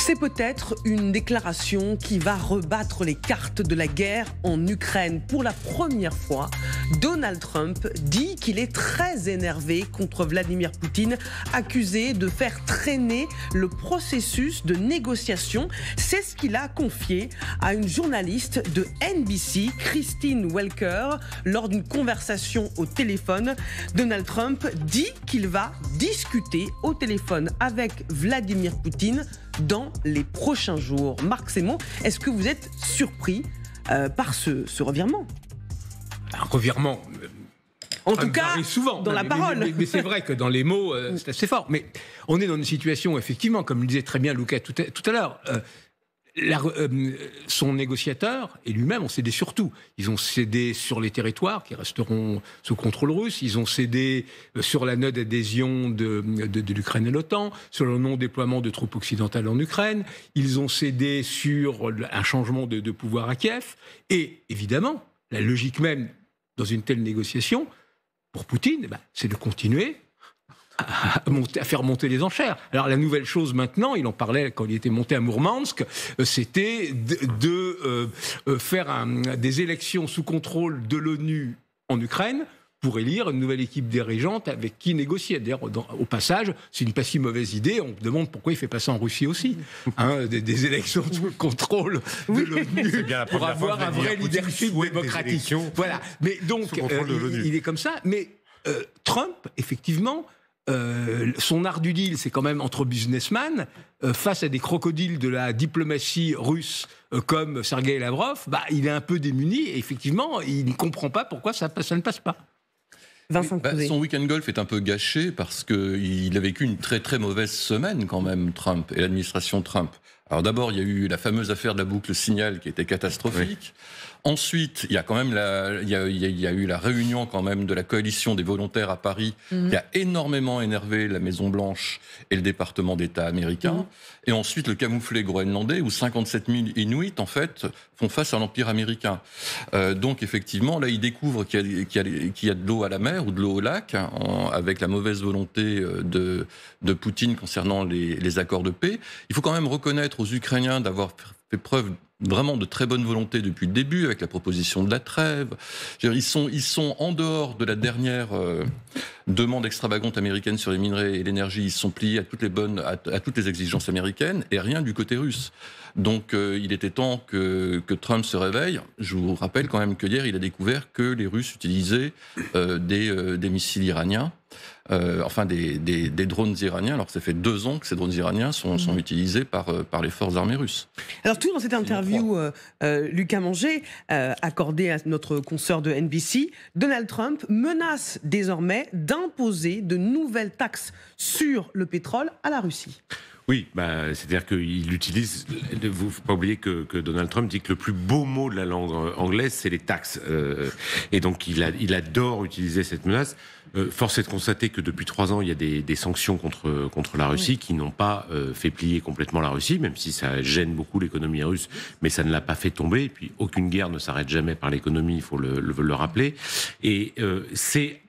C'est peut-être une déclaration qui va rebattre les cartes de la guerre en Ukraine. Pour la première fois, Donald Trump dit qu'il est très énervé contre Vladimir Poutine, accusé de faire traîner le processus de négociation. C'est ce qu'il a confié à une journaliste de NBC, Christine Welker, lors d'une conversation au téléphone. Donald Trump dit qu'il va discuter au téléphone avec Vladimir Poutine dans les prochains jours. Marc Sémon, est-ce que vous êtes surpris par ce revirement ? Un revirement, en tout cas, souvent, dans la parole. Mais c'est vrai que dans les mots, c'est assez fort. Mais on est dans une situation, effectivement, comme le disait très bien Luca tout à l'heure, son négociateur et lui-même ont cédé sur tout. Ils ont cédé sur les territoires qui resteront sous contrôle russe. Ils ont cédé sur la note d'adhésion de l'Ukraine à l'OTAN, sur le non-déploiement de troupes occidentales en Ukraine. Ils ont cédé sur un changement de pouvoir à Kiev. Et évidemment, la logique même dans une telle négociation, pour Poutine, c'est de continuer à faire monter les enchères. Alors la nouvelle chose maintenant, il en parlait quand il était monté à Mourmansk, c'était de faire des élections sous contrôle de l'ONU en Ukraine pour élire une nouvelle équipe dirigeante avec qui négocier. D'ailleurs, au passage, c'est une pas si mauvaise idée. On se demande pourquoi il ne fait pas ça en Russie aussi. Des élections sous le contrôle de l'ONU pour avoir un vrai leadership démocratique. Voilà. Mais donc, il est comme ça. Mais Trump, effectivement, son art du deal, c'est quand même entre businessmen, face à des crocodiles de la diplomatie russe comme Sergueï Lavrov, il est un peu démuni et effectivement, il ne comprend pas pourquoi ça ne passe pas. Son week-end golf est un peu gâché parce qu'il a vécu une très très mauvaise semaine quand même, Trump et l'administration Trump. Alors d'abord, il y a eu la fameuse affaire de la boucle Signal qui était catastrophique. Oui. Ensuite, il y a quand même il y a eu la réunion quand même de la coalition des volontaires à Paris qui a énormément énervé la Maison-Blanche et le département d'État américain. Et ensuite, le camouflet groenlandais où 57 000 Inuits, en fait, font face à l'Empire américain. Donc, effectivement, là, il découvre qu'il y a de l'eau à la mer ou de l'eau au lac, avec la mauvaise volonté de Poutine concernant les accords de paix. Il faut quand même reconnaître aux Ukrainiens d'avoir fait preuve vraiment de très bonne volonté depuis le début, avec la proposition de la trêve. Ils sont en dehors de la dernière demande extravagante américaine sur les minerais et l'énergie. Ils sont pliés à toutes les exigences américaines et rien du côté russe. Donc il était temps que Trump se réveille. Je vous rappelle quand même que hier, il a découvert que les Russes utilisaient des missiles iraniens. Des drones iraniens, alors que ça fait 2 ans que ces drones iraniens sont utilisés par les forces armées russes. Alors tout dans cette interview, Lucas Manger, accordée à notre consoeur de NBC, Donald Trump menace désormais d'imposer de nouvelles taxes sur le pétrole à la Russie. Oui, c'est-à-dire qu'il utilise... Il ne faut pas oublier que Donald Trump dit que le plus beau mot de la langue anglaise, c'est les taxes. Et donc, il adore utiliser cette menace. Force est de constater que depuis 3 ans, il y a des sanctions contre la Russie qui n'ont pas fait plier complètement la Russie, même si ça gêne beaucoup l'économie russe, mais ça ne l'a pas fait tomber. Et puis, aucune guerre ne s'arrête jamais par l'économie, il faut le rappeler. Et c'est...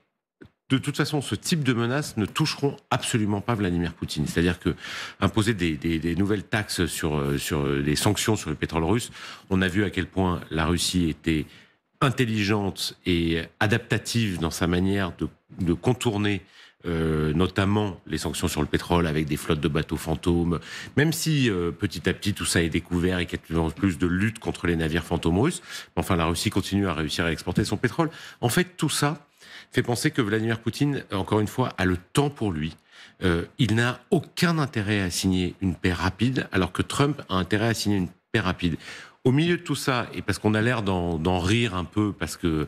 De toute façon, ce type de menaces ne toucheront absolument pas Vladimir Poutine. C'est-à-dire que imposer des nouvelles taxes sur les sanctions sur le pétrole russe, on a vu à quel point la Russie était intelligente et adaptative dans sa manière de contourner notamment les sanctions sur le pétrole avec des flottes de bateaux fantômes, même si petit à petit tout ça est découvert et qu'il y a de plus en plus de lutte contre les navires fantômes russes. Enfin, la Russie continue à réussir à exporter son pétrole. En fait, tout ça fait penser que Vladimir Poutine, encore une fois, a le temps pour lui. Il n'a aucun intérêt à signer une paix rapide, alors que Trump a intérêt à signer une paix rapide. Au milieu de tout ça, et parce qu'on a l'air d'en rire un peu, parce que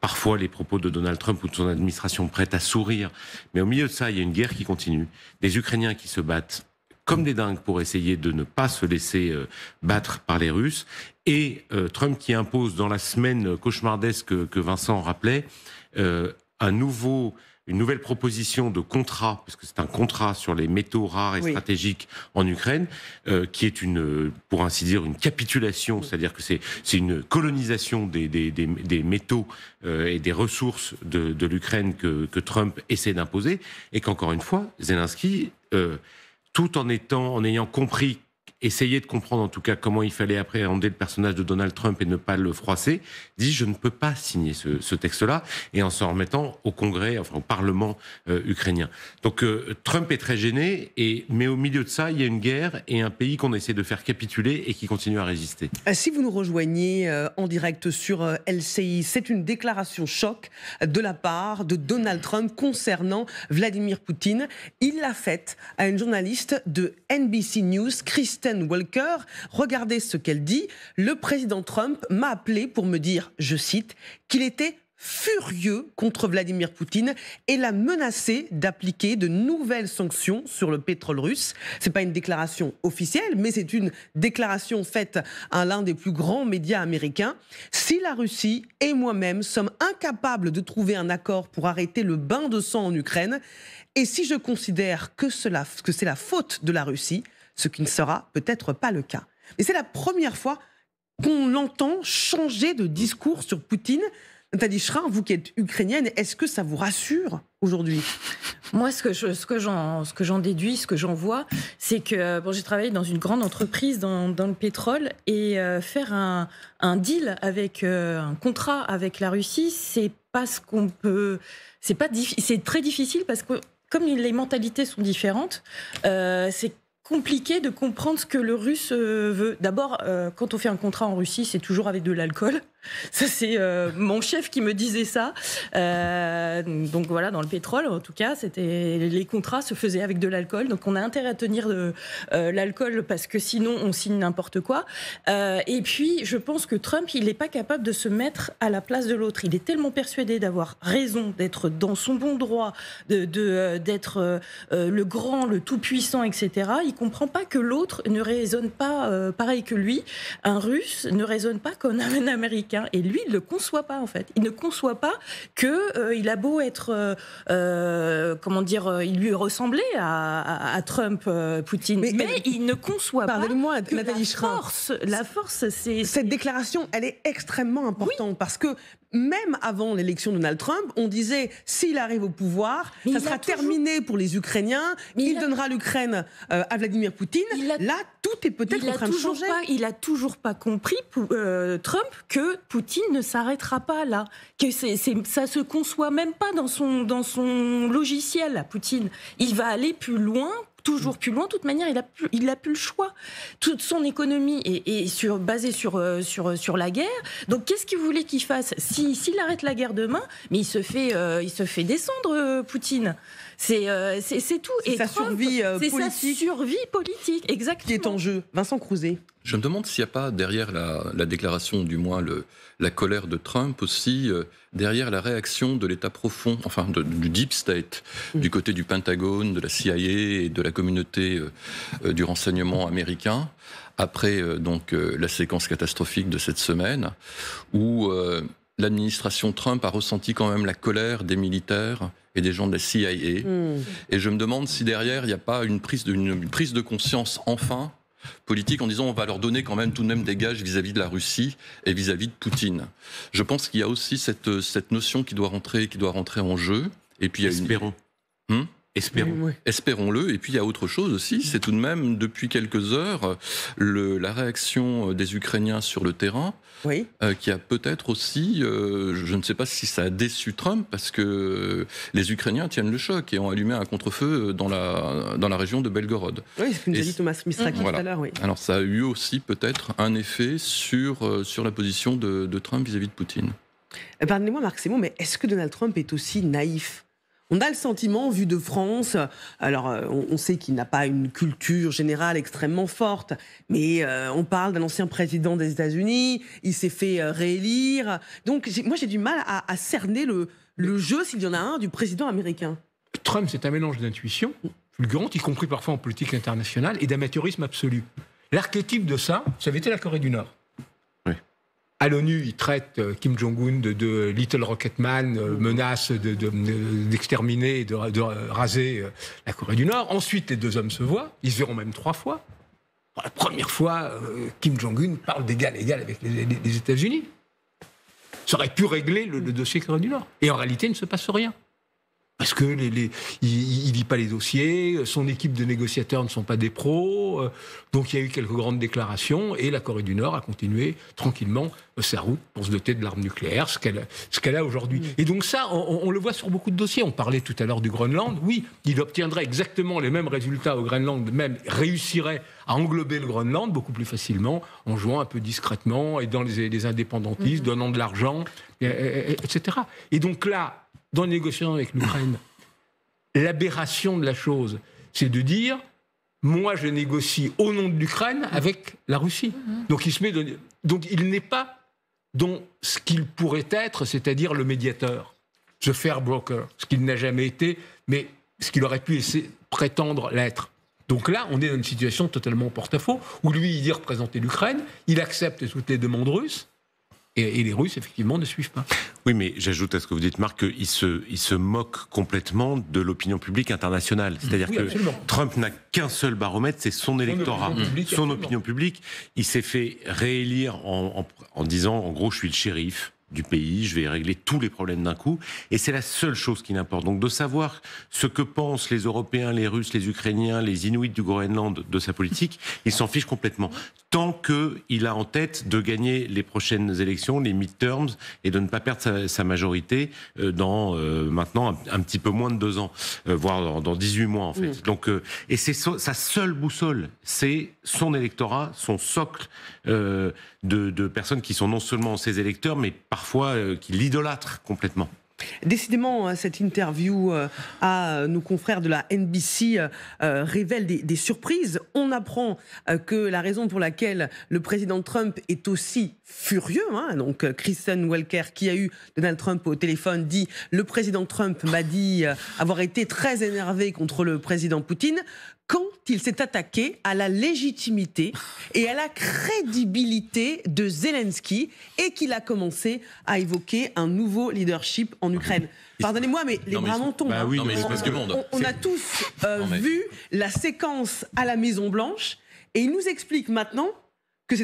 parfois les propos de Donald Trump ou de son administration prêtent à sourire, mais au milieu de ça, il y a une guerre qui continue, des Ukrainiens qui se battent comme des dingues pour essayer de ne pas se laisser battre par les Russes, et Trump qui impose dans la semaine cauchemardesque que Vincent rappelait, une nouvelle proposition de contrat, puisque c'est un contrat sur les métaux rares et stratégiques en Ukraine, qui est pour ainsi dire, une capitulation, c'est-à-dire que c'est une colonisation des métaux et des ressources de l'Ukraine que Trump essaie d'imposer, et qu'encore une fois, Zelensky, tout en ayant compris essayait de comprendre en tout cas comment il fallait appréhender le personnage de Donald Trump et ne pas le froisser, dit je ne peux pas signer ce texte-là, et en s'en remettant au Congrès, enfin au Parlement ukrainien. Donc Trump est très gêné, mais au milieu de ça, il y a une guerre et un pays qu'on essaie de faire capituler et qui continue à résister. Si vous nous rejoignez en direct sur LCI, c'est une déclaration choc de la part de Donald Trump concernant Vladimir Poutine. Il l'a faite à une journaliste de NBC News, Kristen Welker. Regardez ce qu'elle dit. Le président Trump m'a appelé pour me dire, je cite, qu'il était furieux contre Vladimir Poutine et l'a menacé d'appliquer de nouvelles sanctions sur le pétrole russe. C'est pas une déclaration officielle, mais c'est une déclaration faite à l'un des plus grands médias américains. Si la Russie et moi-même sommes incapables de trouver un accord pour arrêter le bain de sang en Ukraine, et si je considère que c'est la faute de la Russie, ce qui ne sera peut-être pas le cas. Et c'est la première fois qu'on l'entend changer de discours sur Poutine. Nathalie Schrin, vous qui êtes ukrainienne, est-ce que ça vous rassure aujourd'hui ? Moi, ce que j'en déduis, ce que j'en vois, c'est que j'ai travaillé dans une grande entreprise dans le pétrole, et faire un deal avec un contrat avec la Russie, c'est pas ce qu'on peut. C'est très difficile parce que comme les mentalités sont différentes, c'est compliqué de comprendre ce que le russe veut. D'abord, quand on fait un contrat en Russie, c'est toujours avec de l'alcool. Ça, c'est mon chef qui me disait ça. Donc voilà, dans le pétrole, en tout cas, les contrats se faisaient avec de l'alcool. Donc on a intérêt à tenir l'alcool parce que sinon on signe n'importe quoi. Et puis, je pense que Trump, il n'est pas capable de se mettre à la place de l'autre. Il est tellement persuadé d'avoir raison, d'être dans son bon droit, d'être le grand, le tout-puissant, etc. Il comprend pas que l'autre ne raisonne pas pareil que lui. Un Russe ne raisonne pas comme un Américain. Et lui, il ne le conçoit pas, en fait. Il ne conçoit pas qu'il a beau être, il lui ressemblait à Trump, Poutine, mais il ne conçoit pas que la force, c'est... Cette déclaration, elle est extrêmement importante, parce que même avant l'élection de Donald Trump, on disait, s'il arrive au pouvoir, ça sera terminé pour les Ukrainiens, il donnera l'Ukraine à Vladimir Poutine. Là, tout est peut-être en train de changer. Il n'a toujours pas compris, Trump, que Poutine ne s'arrêtera pas là. Que ça ne se conçoit même pas dans son logiciel, là, Poutine. Il va aller plus loin, toujours plus loin. De toute manière, il a plus le choix. Toute son économie est basée sur la guerre. Donc, qu'est-ce qu'il voulait qu'il fasse ? S'il arrête la guerre demain, mais il se fait descendre, Poutine. C'est tout. C'est sa survie politique. C'est sa survie politique, exactement. Qui est en jeu. Vincent Crouzet. Je me demande s'il n'y a pas derrière la déclaration, du moins la colère de Trump aussi, derrière la réaction de l'État profond, enfin du Deep State, du côté du Pentagone, de la CIA et de la communauté du renseignement américain, après la séquence catastrophique de cette semaine, où l'administration Trump a ressenti quand même la colère des militaires et des gens de la CIA. Et je me demande si derrière, il n'y a pas une prise de conscience, enfin, politique, en disant on va leur donner quand même tout de même des gages vis-à-vis de la Russie et vis-à-vis de Poutine. Je pense qu'il y a aussi cette notion qui doit rentrer en jeu. Et puis il y a Espérons-le. Et puis il y a autre chose aussi, c'est tout de même depuis quelques heures la réaction des Ukrainiens sur le terrain, qui a peut-être aussi, je ne sais pas si ça a déçu Trump, parce que les Ukrainiens tiennent le choc et ont allumé un contre-feu dans la région de Belgorod. Oui, c'est ce que nous a dit Thomas Mistraki tout à l'heure. Oui. Alors ça a eu aussi peut-être un effet sur la position de Trump vis-à-vis de Poutine. Pardonnez-moi Marc Sémon, mais est-ce que Donald Trump est aussi naïf ? On a le sentiment, vu de France, alors on sait qu'il n'a pas une culture générale extrêmement forte, mais on parle d'un ancien président des États-Unis, il s'est fait réélire. Donc moi j'ai du mal à cerner le jeu, s'il y en a un, du président américain. Trump, c'est un mélange d'intuition fulgurante, y compris parfois en politique internationale, et d'amateurisme absolu. L'archétype de ça avait été la Corée du Nord. À l'ONU, il traite Kim Jong-un de Little Rocketman, menace d'exterminer et de raser la Corée du Nord. Ensuite, les deux hommes se voient, ils se verront même 3 fois. Pour la première fois, Kim Jong-un parle d'égal à égal avec les États-Unis. Ça aurait pu régler le dossier Corée du Nord. Et en réalité, il ne se passe rien. Parce que il lit pas les dossiers, son équipe de négociateurs ne sont pas des pros, donc il y a eu quelques grandes déclarations et la Corée du Nord a continué tranquillement sa route pour se doter de l'arme nucléaire, ce qu'elle a aujourd'hui. Et donc ça, on le voit sur beaucoup de dossiers. On parlait tout à l'heure du Groenland. Oui, il obtiendrait exactement les mêmes résultats au Groenland, même réussirait à englober le Groenland beaucoup plus facilement en jouant un peu discrètement, aidant les indépendantistes, donnant de l'argent, etc. Et donc là, dans les négociations avec l'Ukraine, l'aberration de la chose, c'est de dire moi je négocie au nom de l'Ukraine avec la Russie. Donc il n'est pas dans ce qu'il pourrait être, c'est-à-dire le médiateur, the fair broker, ce qu'il n'a jamais été, mais ce qu'il aurait pu prétendre l'être. Donc là, on est dans une situation totalement porte-à-faux, où lui, il dit représenter l'Ukraine, il accepte toutes les demandes russes, et les Russes, effectivement, ne suivent pas. Oui, mais j'ajoute à ce que vous dites, Marc, qu'il se moque complètement de l'opinion publique internationale. C'est-à-dire que absolument. Trump n'a qu'un seul baromètre, c'est son électorat, son opinion publique. Il s'est fait réélire en disant, en gros, je suis le shérif du pays, je vais régler tous les problèmes d'un coup, et c'est la seule chose qui n'importe. Donc de savoir ce que pensent les Européens, les Russes, les Ukrainiens, les Inuits du Groenland de sa politique, il s'en fiche complètement. Tant qu'il a en tête de gagner les prochaines élections, les midterms, et de ne pas perdre sa majorité dans maintenant un petit peu moins de 2 ans, voire dans 18 mois en fait. Donc, et c'est sa seule boussole, c'est son électorat, son socle de personnes qui sont non seulement ses électeurs, mais parfois qui l'idolâtrent complètement. Décidément, cette interview à nos confrères de la NBC révèle des surprises. On apprend que la raison pour laquelle le président Trump est aussi furieux, donc Kristen Welker, qui a eu Donald Trump au téléphone, dit « Le président Trump m'a dit avoir été très énervé contre le président Poutine ». Quand il s'est attaqué à la légitimité et à la crédibilité de Zelensky et qu'il a commencé à évoquer un nouveau leadership en Ukraine. Pardonnez-moi, mais les bras m'en tombent. Bah oui, on a tous vu la séquence à la Maison-Blanche et il nous explique maintenant que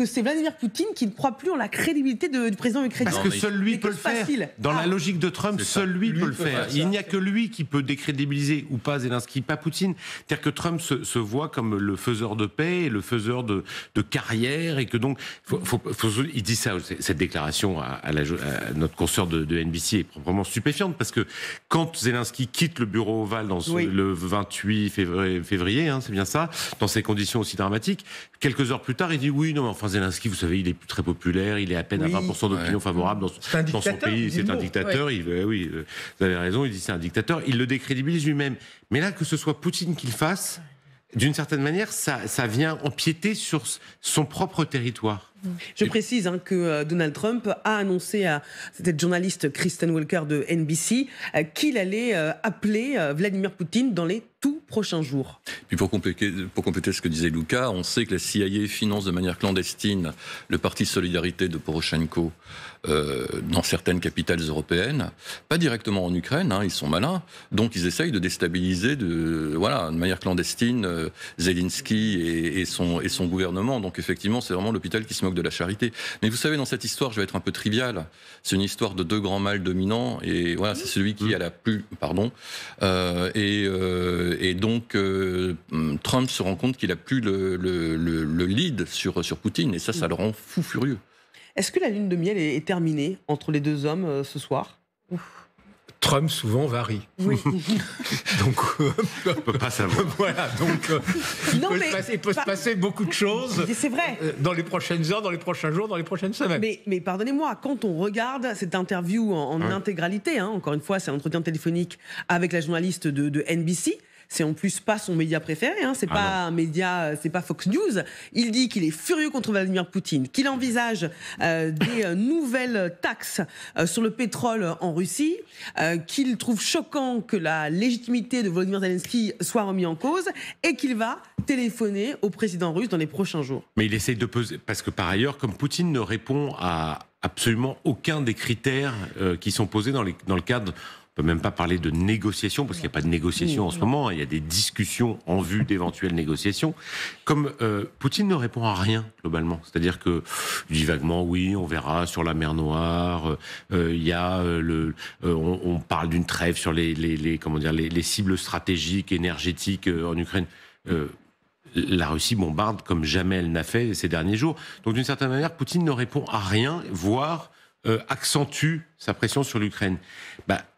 c'est Vladimir Poutine qui ne croit plus en la crédibilité du président ukrainien. Parce que seul lui peut le faire. Dans la logique de Trump, seul lui peut le faire. Il n'y a que lui qui peut décrédibiliser ou pas Zelensky, pas Poutine. C'est-à-dire que Trump se voit comme le faiseur de paix, le faiseur de carrière, et que donc, il dit ça, cette déclaration à notre consoeur de NBC est proprement stupéfiante, parce que quand Zelensky quitte le bureau ovale le 28 février, c'est bien ça, dans ces conditions aussi dramatiques, quelques heures plus tard, il dit oui, non, mais enfin Zelensky, vous savez, il est plus très populaire, il est à peine à 20% d'opinion favorable dans son pays, c'est un dictateur. Oui, vous avez raison, il dit c'est un dictateur, il le décrédibilise lui-même. Mais là, que ce soit Poutine qui le fasse, d'une certaine manière, ça vient empiéter sur son propre territoire. Je précise que Donald Trump a annoncé à cette journaliste Kristen Welker de NBC qu'il allait appeler Vladimir Poutine dans les tout prochains jours. Puis pour compléter ce que disait Lucas, on sait que la CIA finance de manière clandestine le parti Solidarité de Poroshenko dans certaines capitales européennes, pas directement en Ukraine, ils sont malins, donc ils essayent de déstabiliser de manière clandestine Zelensky et son gouvernement. Donc effectivement, c'est vraiment l'hôpital qui se moque de la charité. Mais vous savez, dans cette histoire, je vais être un peu trivial, c'est une histoire de 2 grands mâles dominants, et voilà, c'est celui qui a la plus... Pardon. Et donc, Trump se rend compte qu'il n'a plus le lead sur Poutine, et ça le rend fou furieux. Est-ce que la lune de miel est terminée entre les 2 hommes ce soir ? Trump souvent varie. Oui. Donc, on peut pas savoir. Voilà, donc il peut se passer beaucoup de choses. C'est vrai. Dans les prochaines heures, dans les prochains jours, dans les prochaines semaines. Mais pardonnez-moi, quand on regarde cette interview en intégralité, encore une fois, c'est un entretien téléphonique avec la journaliste de NBC. C'est en plus pas son média préféré, c'est pas un média, c'est pas Fox News. Il dit qu'il est furieux contre Vladimir Poutine, qu'il envisage des nouvelles taxes sur le pétrole en Russie, qu'il trouve choquant que la légitimité de Volodymyr Zelensky soit remise en cause et qu'il va téléphoner au président russe dans les prochains jours. Mais il essaye de peser, parce que par ailleurs, comme Poutine ne répond à absolument aucun des critères qui sont posés dans le cadre On peut même pas parler de négociation, parce qu'il n'y a pas de négociation en ce moment. Il y a des discussions en vue d'éventuelles négociations. Comme Poutine ne répond à rien, globalement. C'est-à-dire que, il dit vaguement, oui, on verra sur la mer Noire. Il y a on parle d'une trêve sur les cibles stratégiques, énergétiques en Ukraine. La Russie bombarde comme jamais elle n'a fait ces derniers jours. Donc d'une certaine manière, Poutine ne répond à rien, voire accentue sa pression sur l'Ukraine.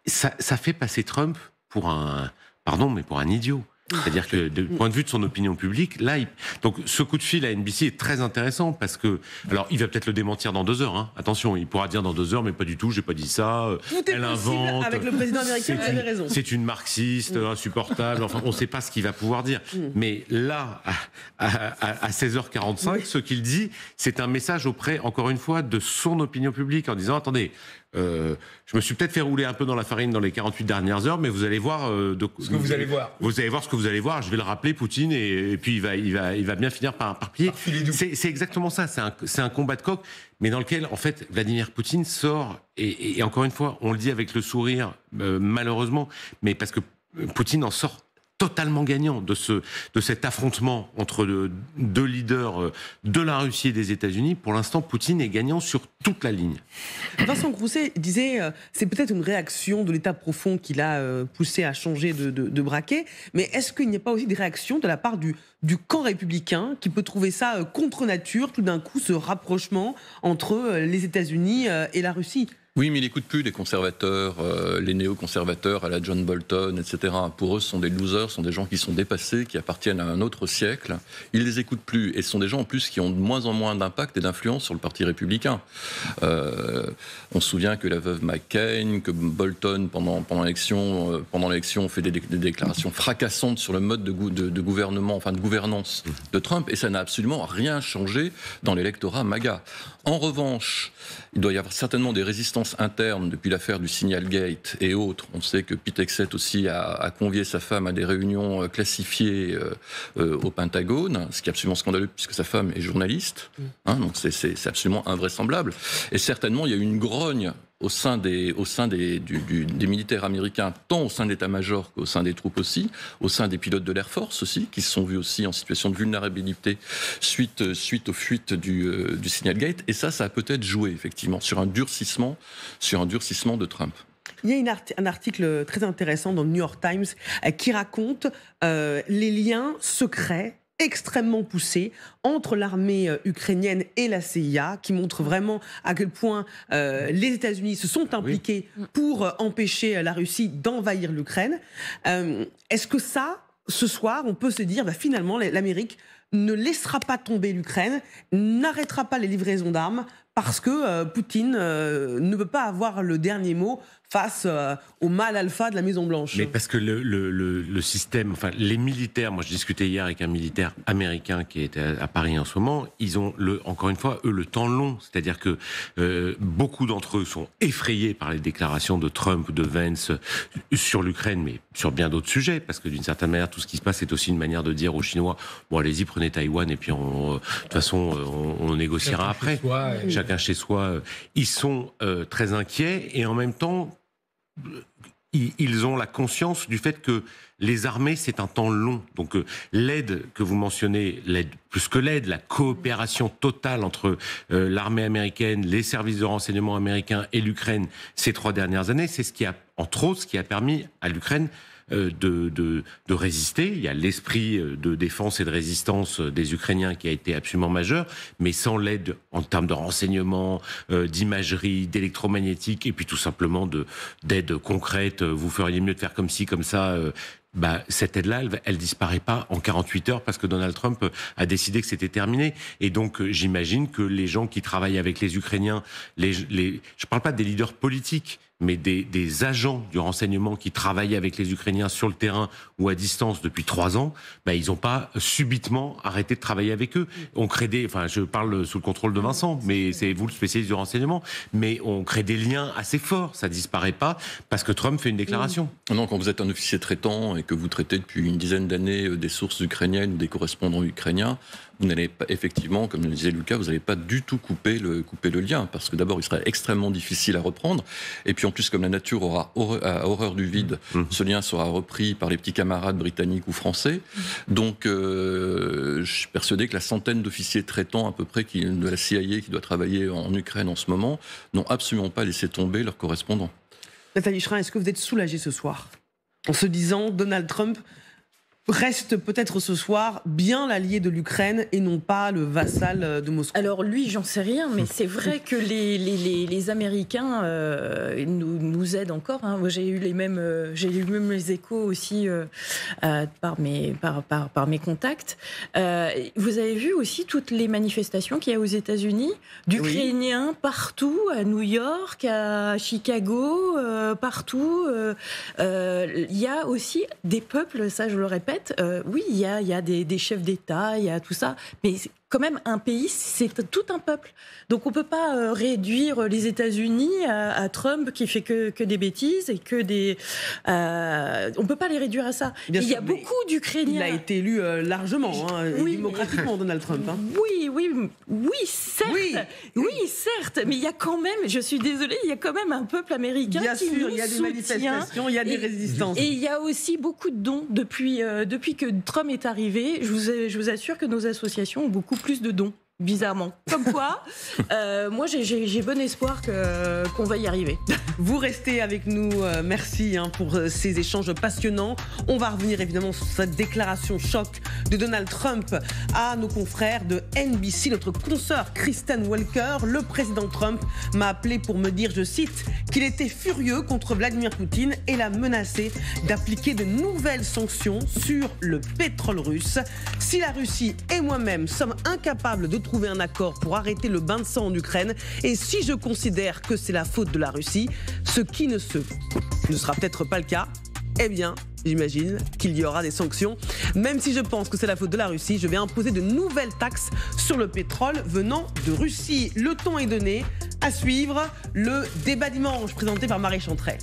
Ça fait passer Trump pour un idiot. C'est-à-dire que, du point de vue de son opinion publique, là, donc ce coup de fil à NBC est très intéressant parce que, alors, il va peut-être le démentir dans 2 heures. Hein. Attention, il pourra dire dans 2 heures, mais pas du tout, j'ai pas dit ça. Tout est possible avec le président américain. Vous avez raison. C'est une marxiste insupportable. Enfin, on ne sait pas ce qu'il va pouvoir dire. Mais là, à 16h45, ce qu'il dit, c'est un message auprès, encore une fois, de son opinion publique en disant, attendez. Je me suis peut-être fait rouler un peu dans la farine dans les 48 dernières heures, mais vous allez voir ce que vous allez voir. Vous allez voir ce que vous allez voir. Je vais le rappeler, Poutine, et puis il va bien finir par plier. C'est exactement ça. C'est un combat de coq, mais dans lequel en fait Vladimir Poutine sort et encore une fois, on le dit avec le sourire, malheureusement, mais parce que Poutine en sort totalement gagnant de cet affrontement entre 2 leaders de la Russie et des États-Unis. Pour l'instant, Poutine est gagnant sur toute la ligne. Vincent Grousset disait c'est peut-être une réaction de l'État profond qui l'a poussé à changer de braquet, mais est-ce qu'il n'y a pas aussi des réactions de la part du camp républicain qui peut trouver ça contre nature, tout d'un coup, ce rapprochement entre les États-Unis et la Russie ? Oui, mais il n'écoute plus les conservateurs, les néoconservateurs à la John Bolton, etc. Pour eux, ce sont des losers, ce sont des gens qui sont dépassés, qui appartiennent à un autre siècle. Ils ne les écoutent plus. Et ce sont des gens, en plus, qui ont de moins en moins d'impact et d'influence sur le Parti républicain. On se souvient que la veuve McCain, que Bolton, pendant l'élection, ont fait des déclarations fracassantes sur le mode de gouvernement, enfin de gouvernance de Trump. Et ça n'a absolument rien changé dans l'électorat MAGA. En revanche, il doit y avoir certainement des résistances internes depuis l'affaire du Signalgate et autres. On sait que Pete Hegseth aussi a convié sa femme à des réunions classifiées au Pentagone, ce qui est absolument scandaleux puisque sa femme est journaliste. Donc c'est absolument invraisemblable. Et certainement, il y a eu une grogne au sein des militaires américains, tant au sein de l'état-major qu'au sein des troupes aussi, au sein des pilotes de l'Air Force aussi, qui se sont vus aussi en situation de vulnérabilité suite aux fuites du Signalgate. Et ça a peut-être joué, effectivement, sur un durcissement de Trump. Il y a un article très intéressant dans le New York Times qui raconte les liens secrets extrêmement poussés entre l'armée ukrainienne et la CIA, qui montre vraiment à quel point les États-Unis se sont impliqués pour empêcher la Russie d'envahir l'Ukraine. Est-ce que ce soir, on peut se dire, finalement, l'Amérique ne laissera pas tomber l'Ukraine, n'arrêtera pas les livraisons d'armes, parce que Poutine ne peut pas avoir le dernier mot face au mâle alpha de la Maison-Blanche. Mais parce que le système, enfin les militaires, moi je discutais hier avec un militaire américain qui était à Paris en ce moment, ils ont encore une fois, eux, le temps long. C'est-à-dire que beaucoup d'entre eux sont effrayés par les déclarations de Trump, de Vance sur l'Ukraine, mais sur bien d'autres sujets, parce que d'une certaine manière, tout ce qui se passe, c'est aussi une manière de dire aux Chinois, bon allez-y, prenez Taïwan, et puis de toute façon, on négociera après. Chacun chez soi. Ils sont très inquiets, et en même temps, ils ont la conscience du fait que les armées, c'est un temps long. Donc l'aide que vous mentionnez, plus que l'aide, la coopération totale entre l'armée américaine, les services de renseignement américains et l'Ukraine ces 3 dernières années, c'est entre autres ce qui a permis à l'Ukraine de résister. Il y a l'esprit de défense et de résistance des Ukrainiens qui a été absolument majeur, mais sans l'aide en termes de renseignement, d'imagerie, d'électromagnétique, et puis tout simplement d'aide concrète, vous feriez mieux de faire comme ci, comme ça, cette aide-là, elle disparaît pas en 48 heures parce que Donald Trump a décidé que c'était terminé. Et donc, j'imagine que les gens qui travaillent avec les Ukrainiens, je parle pas des leaders politiques, mais des agents du renseignement qui travaillent avec les Ukrainiens sur le terrain ou à distance depuis 3 ans, ils n'ont pas subitement arrêté de travailler avec eux. On crée je parle sous le contrôle de Vincent, mais c'est vous le spécialiste du renseignement, mais on crée des liens assez forts, ça disparaît pas parce que Trump fait une déclaration. Non, quand vous êtes un officier traitant et que vous traitez depuis une dizaine d'années des sources ukrainiennes ou des correspondants ukrainiens, vous n'allez pas, effectivement, comme le disait Lucas, vous n'allez pas du tout couper le lien, parce que d'abord, il serait extrêmement difficile à reprendre, et puis puis en plus, comme la nature a horreur du vide, ce lien sera repris par les petits camarades britanniques ou français. Donc, je suis persuadé que la centaine d'officiers traitants à peu près de la CIA qui doit travailler en Ukraine en ce moment n'ont absolument pas laissé tomber leurs correspondants. Nathalie Schrein, est-ce que vous êtes soulagée ce soir en se disant Donald Trump reste peut-être ce soir bien l'allié de l'Ukraine et non pas le vassal de Moscou? Alors lui, j'en sais rien, mais c'est vrai que les Américains nous aident encore. Hein. Moi, j'ai eu même les échos aussi par mes contacts. Vous avez vu aussi toutes les manifestations qu'il y a aux États-Unis, d'Ukrainiens partout, à New York, à Chicago, partout. Il y a aussi des peuples, ça je le répète. Oui, il y a des chefs d'État, il y a tout ça, mais quand même, un pays, c'est tout un peuple. Donc on ne peut pas réduire les États-Unis à Trump qui fait que des bêtises et que des... on ne peut pas les réduire à ça. Il y a beaucoup d'Ukrainiens... Il a été élu largement, démocratiquement, Donald Trump. Hein. Oui, certes, mais il y a quand même, je suis désolée, il y a quand même un peuple américain qui nous soutient. Il y a des manifestations, il y a des résistances. Et il y a aussi beaucoup de dons depuis que Trump est arrivé. Je vous assure que nos associations ont beaucoup plus de dons, bizarrement. Comme quoi, moi j'ai bon espoir qu'on va y arriver. Vous restez avec nous, merci pour ces échanges passionnants. On va revenir évidemment sur cette déclaration choc de Donald Trump à nos confrères de NBC, notre consoeur Kristen Welker. Le président Trump m'a appelé pour me dire, je cite, qu'il était furieux contre Vladimir Poutine et l'a menacé d'appliquer de nouvelles sanctions sur le pétrole russe. Si la Russie et moi-même sommes incapables de trouver un accord pour arrêter le bain de sang en Ukraine, et si je considère que c'est la faute de la Russie, ce qui ne sera peut-être pas le cas, eh bien, j'imagine qu'il y aura des sanctions. Même si je pense que c'est la faute de la Russie, je vais imposer de nouvelles taxes sur le pétrole venant de Russie. Le ton est donné. À suivre, le débat dimanche présenté par Marie Chantret.